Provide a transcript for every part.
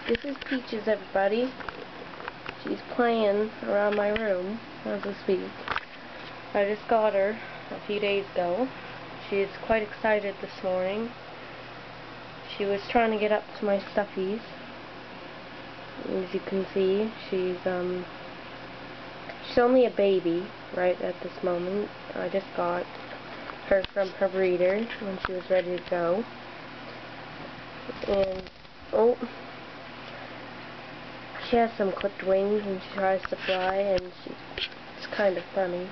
This is Peaches, everybody. She's playing around my room as we speak. I just got her a few days ago. She is quite excited this morning. She was trying to get up to my stuffies. As you can see, she's only a baby right at this moment. I just got her from her breeder when she was ready to go. And oh, she has some clipped wings and she tries to fly, and it's kind of funny.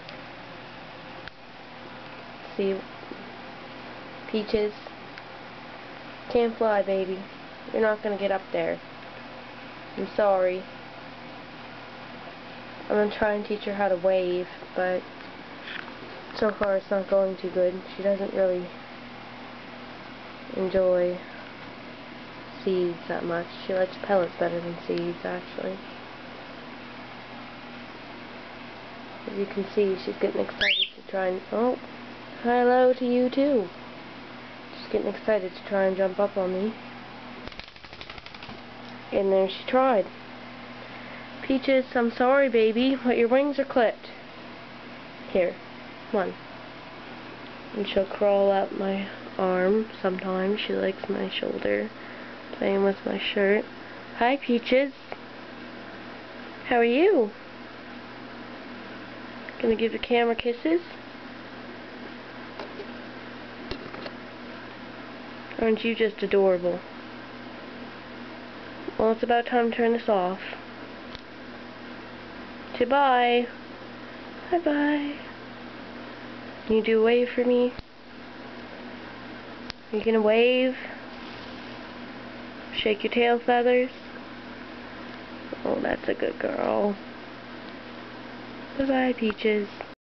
See, Peaches, can't fly, baby. You're not gonna get up there. I'm sorry. I'm gonna try and teach her how to wave, but so far it's not going too good. She doesn't really enjoy seeds that much. She likes pellets better than seeds, actually. As you can see, she's getting excited to try and... Oh, hello to you too. She's getting excited to try and jump up on me. And there she tried. Peaches, I'm sorry, baby, but your wings are clipped. Here, come on. And she'll crawl up my arm sometimes. She likes my shoulder, playing with my shirt. Hi, Peaches. How are you? Gonna give the camera kisses? Aren't you just adorable? Well, it's about time to turn this off. Say bye. Bye-bye. Can you do a wave for me? Are you gonna wave? Shake your tail feathers? Oh, that's a good girl. Bye-bye, Peaches.